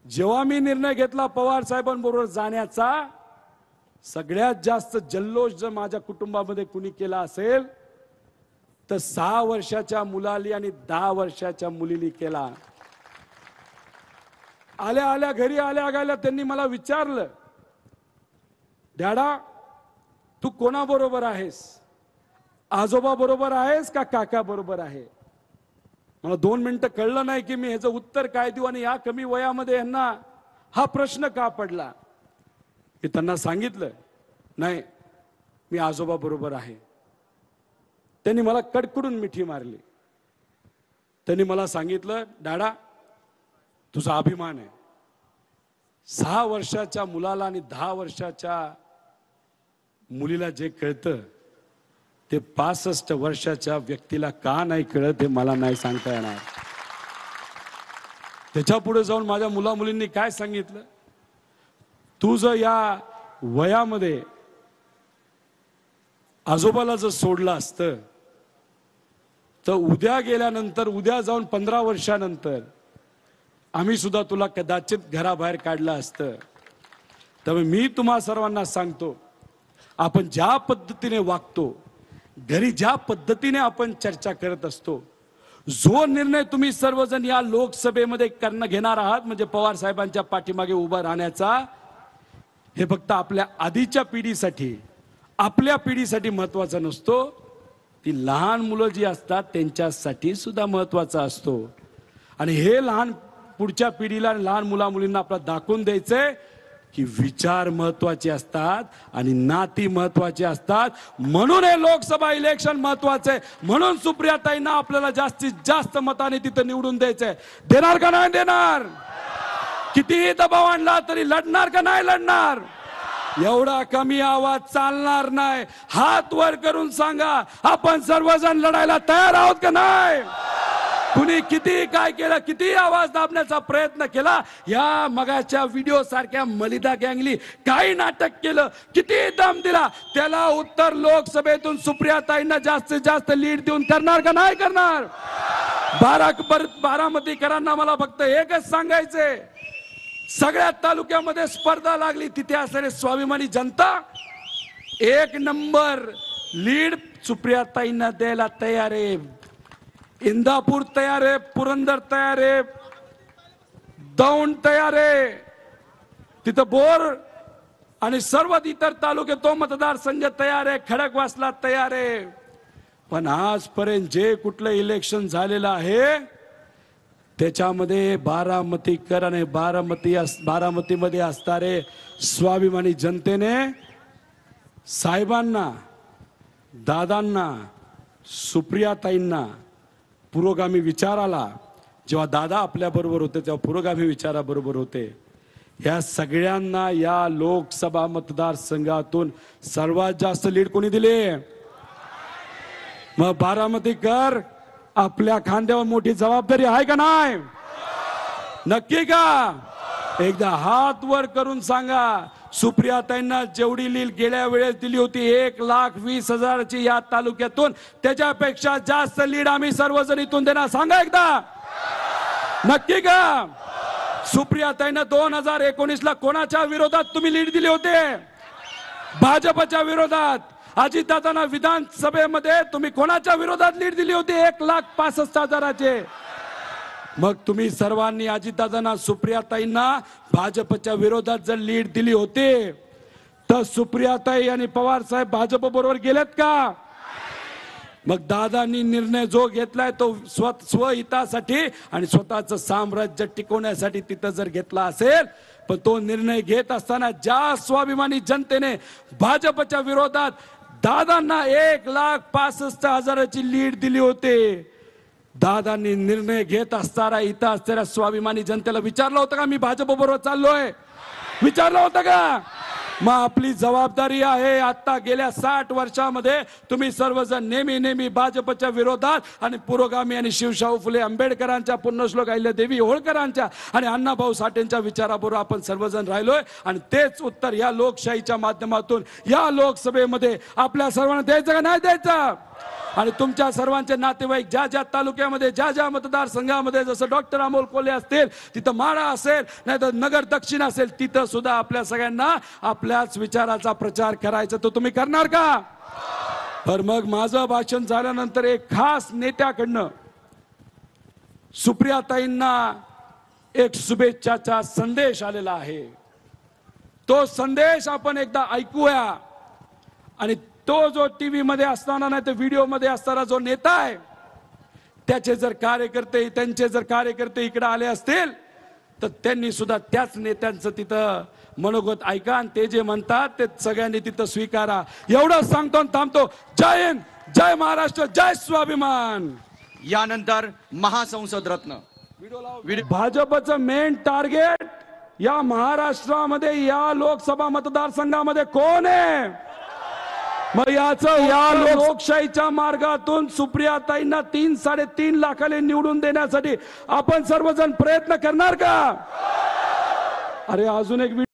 जेव्हा मी निर्णय घेतला पवार साहेबांबरोबर जाण्याचा, सगळ्यात जास्त जल्लोष जर माझ्या कुटुंबामध्ये कुणी केला असेल तर 6 वर्षाच्या मुलाली आणि 10 वर्षाच्या मुलीली केला। आल्या आल्या घरी आल्या गेल्या त्यांनी मला विचारलं, डॅडा तू कोणा बरोबर आहेस? आजोबा बरोबर आहेस का काका बरोबर आहे? मला 2 मिनिटं कळलं नाही की मी ह्याचं उत्तर काय देऊ आणि या कमी वयामध्ये यांना हा प्रश्न का पडला। मी त्यांना सांगितलं, नाही मी आजोबा बरोबर आहे। त्यांनी मला कडकडून मिठी मारली। त्यांनी मला सांगितलं, डॅडा तुझा अभिमान आहे, 6 वर्षाच्या मुलाला आणि 10 वर्षाच्या मुलीला जे कळतं ते 65 वर्षाच्या व्यक्तीला का नाही कळत हे मला नाही सांगता येणार। त्याच्या पुढे जाऊन माझ्या मुला मुलींनी काय सांगितलं, तू जर या वयामध्ये आजोबाला जर सोडलं असतं तर उद्या गेल्यानंतर, उद्या जाऊन 15 वर्षानंतर आम्ही सुद्धा तुला कदाचित घराबाहेर काढलं असतं। त्यामुळे मी तुम्हा सर्वांना सांगतो, आपण ज्या पद्धतीने वागतो, घरी ज्या पद्धतीने आपण चर्चा करत असतो, जो निर्णय तुम्ही सर्वजण या लोकसभेमध्ये घेणार आहात म्हणजे पवार साहेबांच्या पाठीमागे उभा राहण्याचा, हे फक्त आपल्या आधीच्या पिढीसाठी, आपल्या पिढीसाठी महत्त्वाचा नसतो, ती लहान मुलं जी असतात त्यांच्यासाठी सुद्धा महत्त्वाचा असतो। आणि हे लहान पुढच्या पिढीला, लहान मुला मुलींना आपल्याला दाखवून द्यायचंय की विचार महत्त्वाचे असतात आणि नाती महत्त्वाचे असतात। म्हणून हे लोकसभा इलेक्शन महत्त्वाचे, म्हणून सुप्रियाताईंना आपल्याला जास्तीत जास्त मताने तिथं निवडून द्यायचंय। देणार का नाही देणार? कितीही दबाव आणला तरी लढणार का नाही लढणार? एवढा कमी आवाज चालणार नाही। हात वर करून सांगा, आपण सर्वजण लढायला तयार आहोत का नाही? कुणी किती काय केलं, किती आवाज दाबण्याचा प्रयत्न केला, या मगाच्या व्हिडिओ सारख्या मलिदा गँगली काही नाटक केलं, किती दम दिला, त्याला उत्तर लोकसभेतून सुप्रियाताईंना जास्तीत जास्त लीड देऊन करणार का नाही करणार? बारामतीकरांना मला फक्त एकच सांगायचंय, सगळ्या तालुक्यामध्ये स्पर्धा लागली, तिथे असणारी स्वाभिमानी जनता 1 नंबर लीड सुप्रियाताईंना द्यायला तयार आहे। इंदापूर तयार आहे, पुरंदर तयार आहे, दौंड तयार आहे, तिथं बोर आणि सर्व इतर तालुके तो मतदारसंघ तयार आहे, खडकवासला तयार आहे। पण आजपर्यंत जे कुठलं इलेक्शन झालेलं आहे त्याच्यामध्ये बारामतीकर आणि बारामतीमध्ये असणारे स्वाभिमानी जनतेने साहेबांना, दादांना, सुप्रियाताईंना पुरोगामी विचाराला, जेव्हा दादा आपल्या बरोबर होते तेव्हा पुरोगामी विचाराबरोबर होते, या सगळ्यांना या लोकसभा मतदारसंघातून सर्वात जास्त लीड कोणी दिली? मग बारामतीकर आपल्या खांद्यावर मोठी जबाबदारी आहे का नाही? नक्की का? एकदा हात वर करून सांगा, सुप्रियाताईंना जेवढी लीड गेल्या वेळेस दिली होती 1,20,000ची या तालुक्यातून, त्याच्यापेक्षा जास्त लीड आम्ही सर्वजण इथून देणार, सांगा एकदा नक्की का? सुप्रियाताईंना 2019ला कोणाच्या विरोधात तुम्ही लीड दिली होते? भाजपच्या विरोधात। अजितदादांना विधानसभेमध्ये तुम्ही कोणाच्या विरोधात लीड दिली होती? 1,65,000चे। मग तुम्ही सर्वांनी अजितदादांना, सुप्रियाताईंना भाजपच्या विरोधात जर लीड दिली होती तर सुप्रियाताई आणि पवार साहेब भाजप बरोबर गेलेत का? मग दादांनी निर्णय जो घेतलाय तो स्वहितासाठी आणि स्वतःचं साम्राज्य टिकवण्यासाठी तिथं जर घेतला असेल, पण तो निर्णय घेत असताना ज्या स्वाभिमानी जनतेने भाजपच्या विरोधात दादांना 1,65,000ची लीड दिली होती, दादांनी निर्णय घेत असताना इथं असणाऱ्या स्वाभिमानी जनतेला विचारलं होतं का मी भाजप बरोबर चाललोय? विचारलं होतं का? मग आपली जबाबदारी आहे, आता गेल्या 60 वर्षामध्ये तुम्ही सर्वजण नेहमी भाजपच्या विरोधात आणि पुरोगामी आणि शिवशाहू फुले आंबेडकरांच्या, पुण्यश्लोक अहिल्यादेवी होळकरांच्या आणि अण्णाभाऊ साठेंच्या विचाराबरोबर आपण सर्वजण राहिलोय। आणि तेच उत्तर या लोकशाहीच्या माध्यमातून या लोकसभेमध्ये आपल्या सर्वांना द्यायचं का नाही द्यायचं? आणि तुमच्या सर्वांचे नातेवाईक ज्या ज्या तालुक्यामध्ये ज्या ज्या मतदारसंघामध्ये जसं डॉक्टर अमोल कोल्हे असतील तिथं माढा असेल नाही तर नगर दक्षिण असेल तिथं सुद्धा आपल्या सगळ्यांना आपल्याच विचाराचा प्रचार करायचा तो तुम्ही करणार का? तर मग माझं भाषण झाल्यानंतर एक खास नेत्याकडनं सुप्रियाताईंना एक शुभेच्छाचा संदेश आलेला आहे. तो संदेश आपण एकदा ऐकूया. आणि तो जो टीव्ही मध्ये असताना नाही तर व्हिडिओ मध्ये असताना जो नेता आहे त्याचे जर कार्यकर्ते इकडे आले असतील तर त्यांनी सुद्धा त्याच नेत्यांचं तिथं मनोगत ऐका आणि ते जे म्हणतात ते सगळ्यांनी तिथं स्वीकारा. एवढं सांगतो आणि थांबतो. जय हिंद, जय महाराष्ट्र, जय स्वाभिमान. यानंतर महासंसद रत्न भाजपचं मेन टार्गेट या महाराष्ट्रामध्ये या लोकसभा मतदारसंघामध्ये कोण आहे? मग या लोकशाहीच्या मार्गातून सुप्रियाताईंना 3-3.5 लाखाने निवडून देण्यासाठी आपण सर्वजण प्रयत्न करणार का? अरे अजून एक